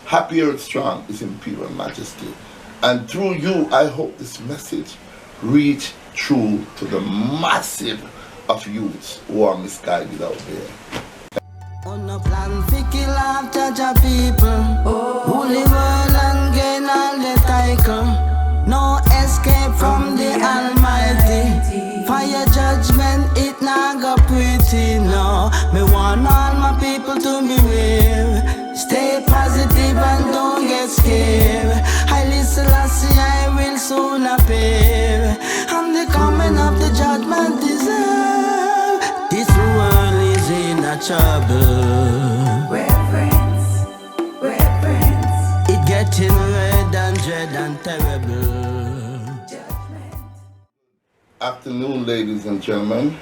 Happy Earthstrong His Imperial Majesty. And through you, I hope this message reach through to the massive of youths who are misguided out there. On a plan fi kill off Jaja people, rule the world and gain all the title. No escape from the Almighty. Fire judgment, it not go pretty, no. Me want all my people to be brave. Stay positive and don't get scared. Haile Selassi, I will soon appear. I'm the coming of the judgment deserve. This world is in a trouble. We're friends. It getting red and dread and terrible. Afternoon, ladies and gentlemen.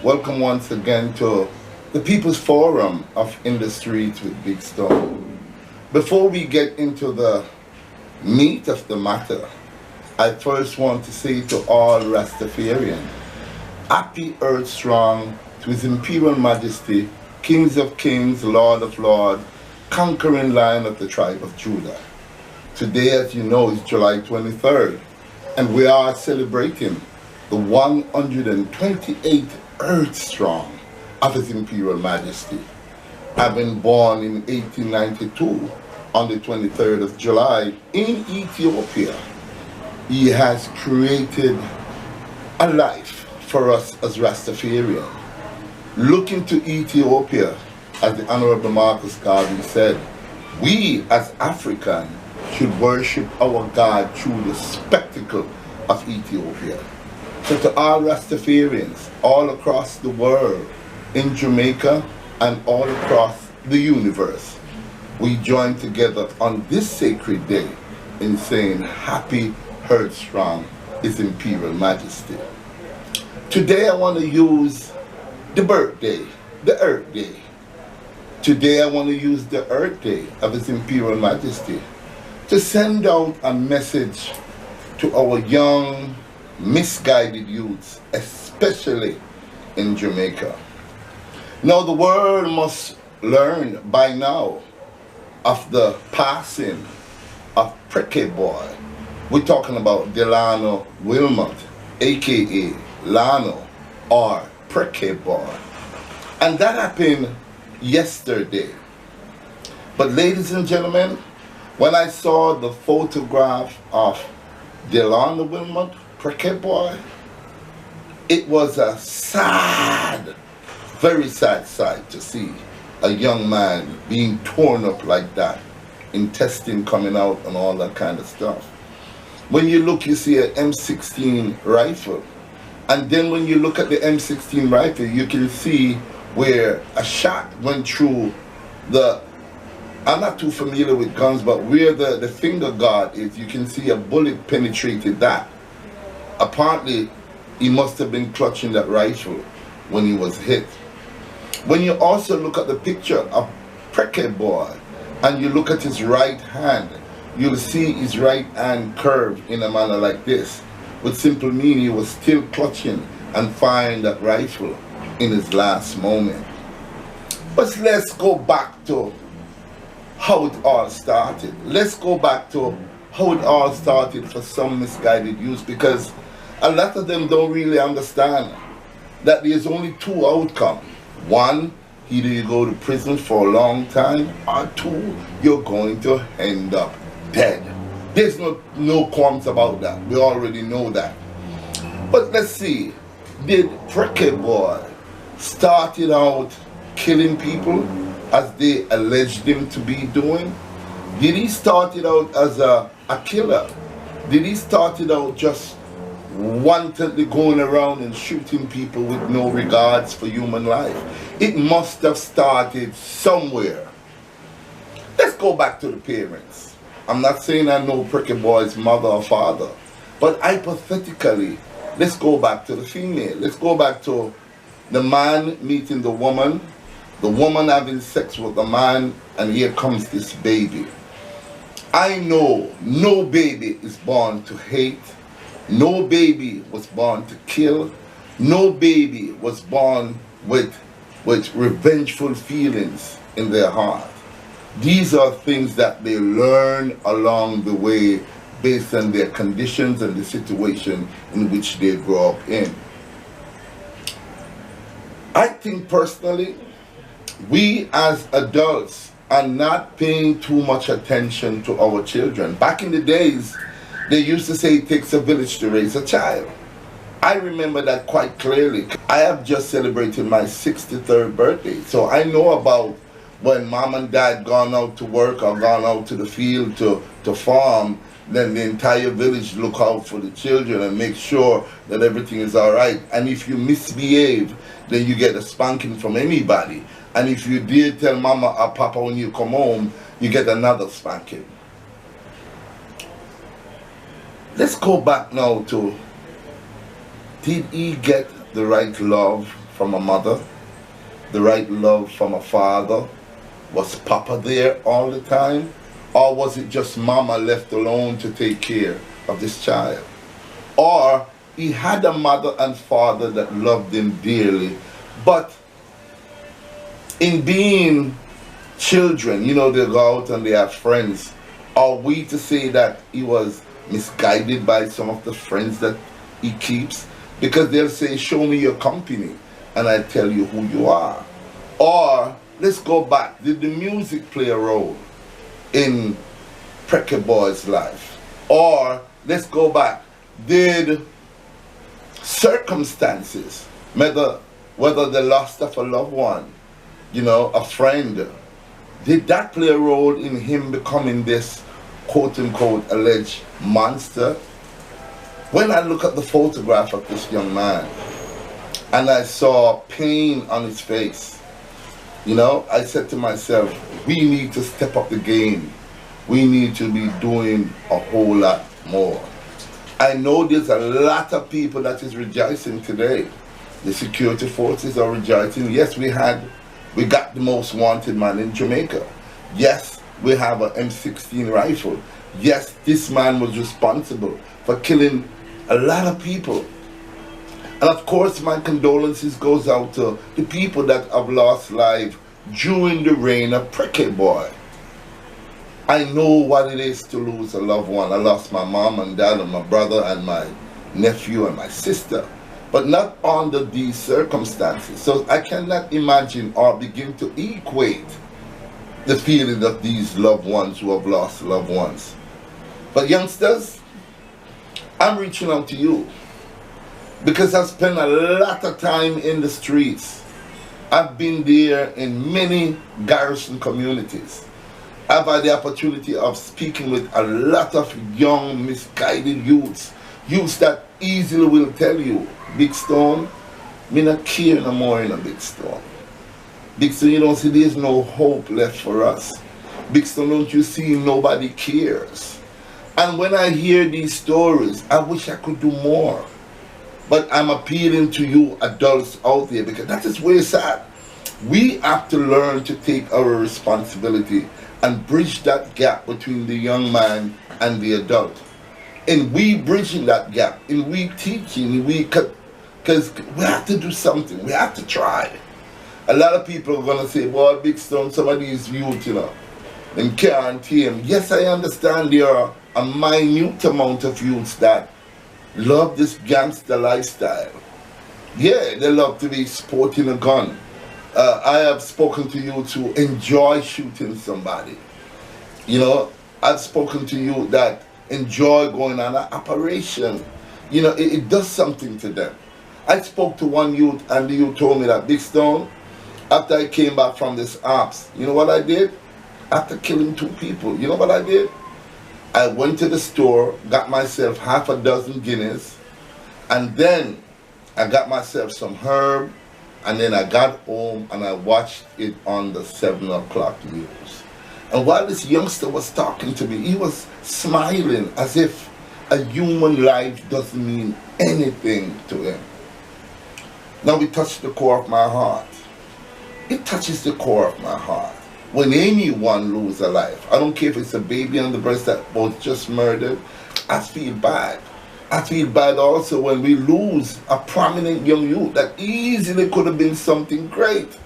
Welcome once again to the People's Forum of In the Streets with Big Stone. Before we get into the meat of the matter, I first want to say to all Rastafarian, Happy Earthstrong to His Imperial Majesty, Kings of Kings, Lord of Lords, conquering Lion of the tribe of Judah. Today, as you know, is July 23rd, and we are celebrating the 128th Earthstrong of His Imperial Majesty. Having born in 1892 on the 23rd of July in Ethiopia, he has created a life for us as Rastafarian. Looking to Ethiopia, as the Honorable Marcus Garvey said, we as Africans should worship our God through the spectacle of Ethiopia. So to all Rastafarians all across the world, in Jamaica and all across the universe, we join together on this sacred day in saying Happy Earthstrong His Imperial Majesty. Today I want to use the birthday, the Earth Day. Today I want to use the Earth Day of His Imperial Majesty to send out a message to our young, misguided youths, especially in Jamaica. Now the world must learn by now of the passing of Prekeh Bwoy. We're talking about Delano Wilmot, aka Lano, or Prekeh Bwoy. And that happened yesterday. But ladies and gentlemen, when I saw the photograph of Delano Wilmot, Prekeh Bwoy, it was a sad, very sad sight to see a young man being torn up like that, intestine coming out and all that kind of stuff. When you look, you see an M16 rifle. And then when you look at the M16 rifle, you can see where a shot went through the, I'm not too familiar with guns, but where the finger guard is, you can see a bullet penetrated that. Apparently, he must have been clutching that rifle when he was hit. When you also look at the picture of Prekeh Bwoy and you look at his right hand, you'll see his right hand curved in a manner like this, which simply means he was still clutching and firing that rifle in his last moment. But let's go back to how it all started. Let's go back to how it all started for some misguided youth, because a lot of them don't really understand that there's only two outcomes. One, either you go to prison for a long time, or two, you're going to end up dead. There's no qualms about that. We already know that. But let's see, did Prekeh Bwoy started out killing people as they alleged him to be doing? Did he start it out as a killer? Did he start it out just wantonly going around and shooting people with no regards for human life? It must have started somewhere. Let's go back to the parents. I'm not saying I know Prekeh Bwoy's mother or father, but hypothetically, let's go back to the female. Let's go back to the man meeting the woman having sex with the man, and here comes this baby. I know no baby is born to hate. No baby was born to kill. No baby was born with revengeful feelings in their heart. These are things that they learn along the way based on their conditions and the situation in which they grow up in. I think personally, we as adults are not paying too much attention to our children. Back in the days, they used to say it takes a village to raise a child. I remember that quite clearly. I have just celebrated my 63rd birthday, so I know about when mom and dad gone out to work or gone out to the field to farm, then the entire village look out for the children and make sure that everything is all right. And if you misbehave, then you get a spanking from anybody. And if you dare tell mama or papa when you come home, you get another spanking. Let's go back now to, did he get the right love from a mother? The right love from a father? Was papa there all the time? Or was it just mama left alone to take care of this child? Or he had a mother and father that loved him dearly, but in being children, you know, they go out and they have friends. Are we to say that he was misguided by some of the friends that he keeps? Because they'll say, show me your company and I tell you who you are. Or let's go back, did the music play a role in Prekeh Bwoy's life? Or let's go back, did circumstances, whether the loss of a loved one, you know, a friend, did that play a role in him becoming this quote-unquote alleged monster? When I look at the photograph of this young man and I saw pain on his face, you know, I said to myself, we need to step up the game. We need to be doing a whole lot more. I know there's a lot of people that is rejoicing today. The security forces are rejoicing. Yes, we got the most wanted man in Jamaica. Yes, we have an M16 rifle. Yes, this man was responsible for killing a lot of people. And of course, my condolences goes out to the people that have lost life during the reign of Prekeh Bwoy. I know what it is to lose a loved one. I lost my mom and dad and my brother and my nephew and my sister, but not under these circumstances. So I cannot imagine or begin to equate the feeling of these loved ones who have lost loved ones. But youngsters, I'm reaching out to you because I've spent a lot of time in the streets. I've been there in many garrison communities. I've had the opportunity of speaking with a lot of young, misguided youths that easily will tell you, Big Stone, me not care no more in a Big Stone. Big Stone, you don't see there's no hope left for us. Big Stone, don't you see nobody cares? And when I hear these stories, I wish I could do more. But I'm appealing to you adults out there because that is where it's at. We have to learn to take our responsibility and bridge that gap between the young man and the adult. And we bridging that gap, and we teaching, because we have to do something, we have to try. A lot of people are going to say, well, Big Stone, some of these youth, you know, and can't tame. Yes, I understand there are a minute amount of youths that love this gangster lifestyle. Yeah, they love to be sporting a gun. I have spoken to you to enjoy shooting somebody. You know, I've spoken to you that enjoy going on an operation. You know, it does something to them. I spoke to one youth and the youth told me that, Big Stone, after I came back from this ops, you know what I did? After killing 2 people, you know what I did? I went to the store, got myself half a dozen Guinness, and then I got myself some herb, and then I got home and I watched it on the 7 o'clock news. And while this youngster was talking to me, he was smiling as if a human life doesn't mean anything to him. Now we touched the core of my heart. It touches the core of my heart. When anyone loses a life, I don't care if it's a baby on the breast that was just murdered, I feel bad. I feel bad also when we lose a prominent young youth that easily could have been something great.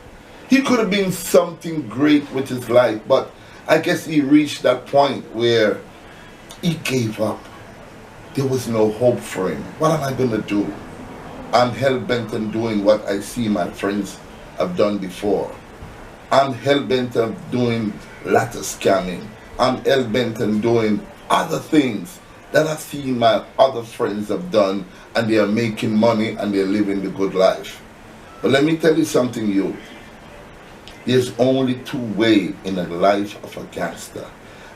He could have been something great with his life, but I guess he reached that point where he gave up. There was no hope for him. What am I going to do? I'm hell-bent on doing what I see my friends have done before. I'm hell-bent on doing ladder scamming. I'm hell-bent on doing other things that I see my other friends have done, and they are making money and they're living the good life. But let me tell you something, you. There's only two ways in the life of a gangster.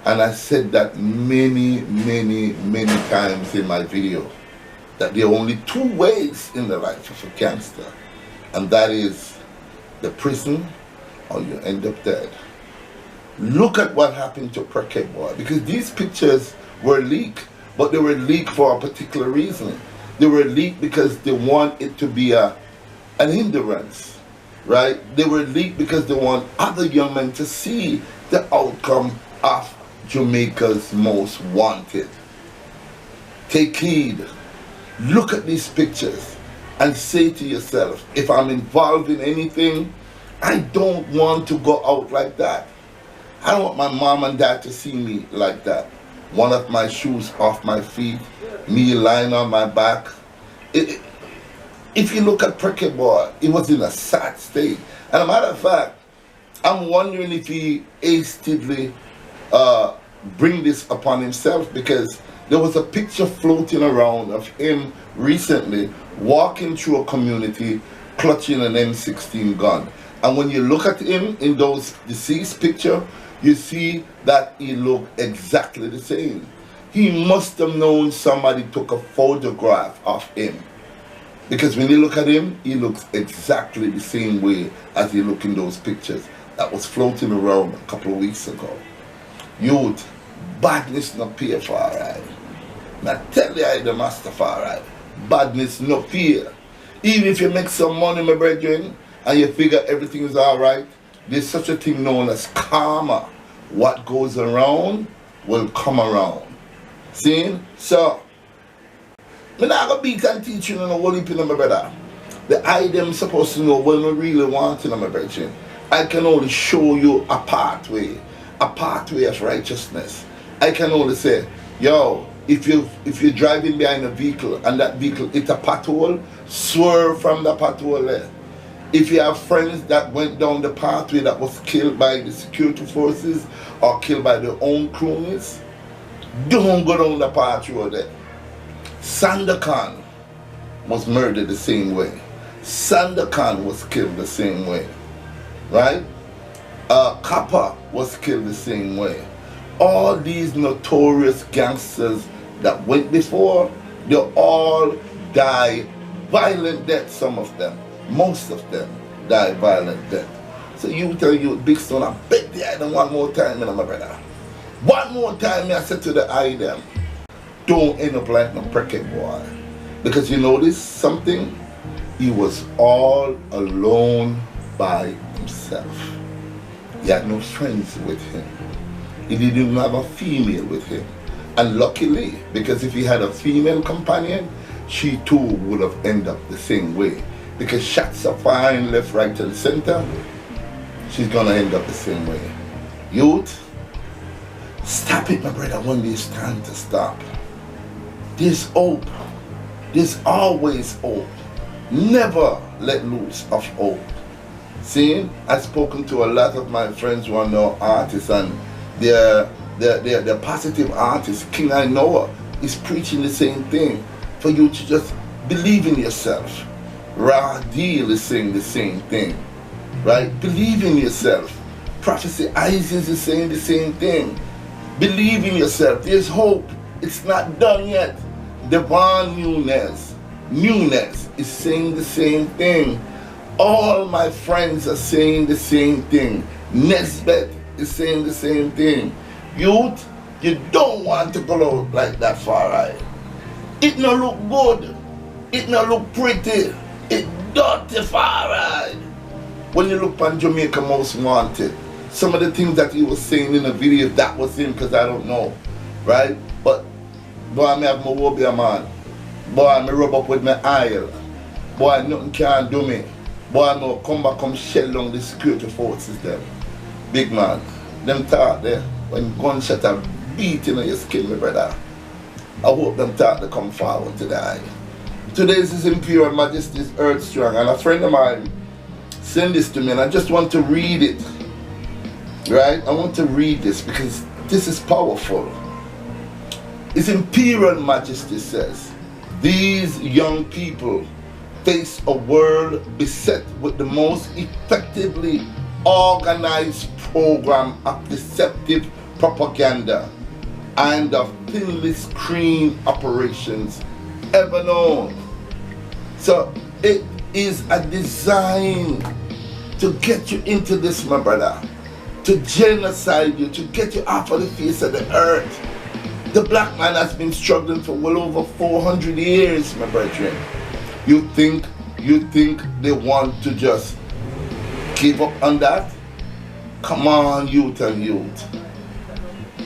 And I said that many times in my video, that there are only two ways in the life of a gangster. And that is the prison, or you end up dead. Look at what happened to Prekeh Bwoy, because these pictures were leaked, but they were leaked for a particular reason. They were leaked because they want it to be an hindrance, right? They were leaked because they want other young men to see the outcome of Jamaica's most wanted. Take heed. Look at these pictures and say to yourself, if I'm involved in anything, I don't want to go out like that. I don't want my mom and dad to see me like that. One of my shoes off my feet, me lying on my back. If you look at Prekeh Bwoy, he was in a sad state. And a matter of fact, I'm wondering if he hastily bring this upon himself, because there was a picture floating around of him recently walking through a community clutching an M16 gun. And when you look at him in those deceased picture, you see that he looked exactly the same. He must have known somebody took a photograph of him, because when you look at him, he looks exactly the same way as he looked in those pictures that was floating around a couple of weeks ago. Youth, badness no pay for alright. Now tell you I the master for alright. Badness no pay. Even if you make some money, my brethren, and you figure everything is alright, there's such a thing known as karma. What goes around will come around. See? So, I'm not going to beat and teach you no whole heap, my brother. The item supposed to know what I really want, my brethren. I can only show you a pathway of righteousness. I can only say, yo, if you're driving behind a vehicle and that vehicle hit a pothole, swerve from the pothole there. If you have friends that went down the pathway that was killed by the security forces or killed by their own cronies, don't go down the pathway there. Sandakan was murdered the same way. Sandakan was killed the same way. Right? Kappa was killed the same way. All these notorious gangsters that went before, they all died violent death, some of them. Most of them died violent death. So you tell you, Big Stone, I bet the item one more time, my brother. One more time, I said to the item, don't end up like no Prekeh Bwoy. Because you notice something? He was all alone by himself. He had no friends with him. He didn't even have a female with him. And luckily, because if he had a female companion, she too would have ended up the same way. Because shots are firing left, right, and center, she's gonna end up the same way. Youth, stop it, my brother, when there's time to stop. There's hope. There's always hope. Never let loose of hope. See, I've spoken to a lot of my friends who are now artists, and they're positive artists. King I Noah is preaching the same thing, for you to just believe in yourself. Ra Deal is saying the same thing, right? Believe in yourself. Prophecy Isis is saying the same thing. Believe in yourself. There's hope. It's not done yet. Devon Nunes is saying the same thing. All my friends are saying the same thing. Nesbeth is saying the same thing. Youth, you don't want to go out like that far, right? It no look good. It no look pretty. It dirty far, right? When you look on Jamaica Most Wanted, some of the things that he was saying in the video, that was him, because I don't know, right? But boy, I have my wobia, man. Boy, I rub up with my aisle. Boy, nothing can do me. Boy, I know come back, come shell down the security forces them. Big man, them thought there, when gunshot are beating on your skin, my brother. I hope them thought to come forward to die. Today's His Imperial Majesty's Earthstrong, and a friend of mine sent this to me, and I just want to read it. Right? I want to read this because this is powerful. His Imperial Majesty says, these young people face a world beset with the most effectively organized program of deceptive propaganda and of thinly screened operations ever known. So it is a design to get you into this, my brother, to genocide you, to get you off of the face of the earth. The black man has been struggling for well over 400 years, my brethren. You think they want to just give up on that? Come on, youth and youth.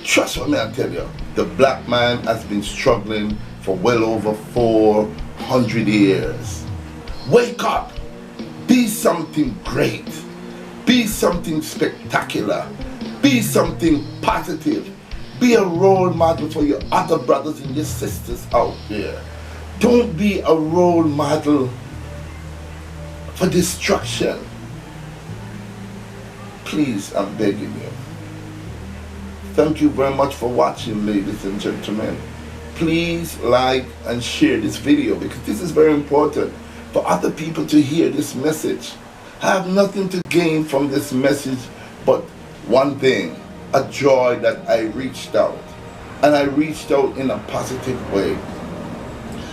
Trust what I tell you. The black man has been struggling for well over 400 years. Wake up. Be something great. Be something spectacular. Be something positive. Be a role model for your other brothers and your sisters out there. Don't be a role model for destruction. Please, I'm begging you. Thank you very much for watching, ladies and gentlemen. Please like and share this video because this is very important for other people to hear this message. I have nothing to gain from this message but one thing, a joy that I reached out. And I reached out in a positive way.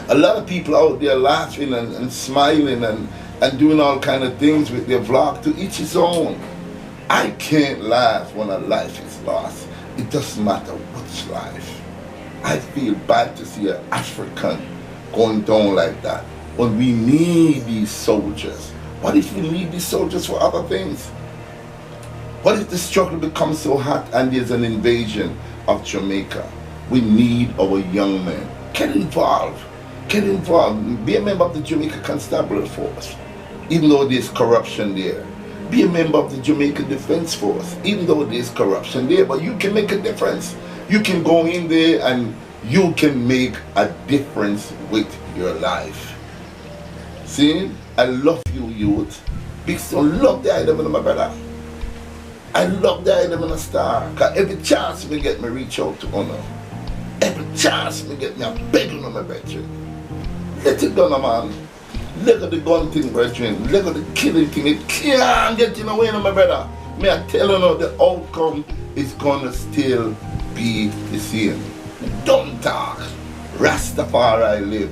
A lot of people out there laughing and smiling and doing all kind of things with their vlog. To each his own. I can't laugh when a life is lost. It doesn't matter which life. I feel bad to see an African going down like that when we need these soldiers. What if we need these soldiers for other things? What if the struggle becomes so hot and there's an invasion of Jamaica? We need our young men. Get involved. Get involved. Be a member of the Jamaica Constabulary Force, even though there's corruption there. Be a member of the Jamaica Defense Force, even though there's corruption there. But you can make a difference. You can go in there and you can make a difference with your life. See? I love you, youth. Big Stone, love the item of my brother. I love the item in a star. Cause every chance we get me reach out to honor. Every chance we get me, I'm begging on my brethren. Let it go, man. Look at the gun thing, brethren. Look at the killing thing. It can't get in the way, my brother. Me, I tell you, the outcome is gonna still be the same. Don't talk. Rastafari live.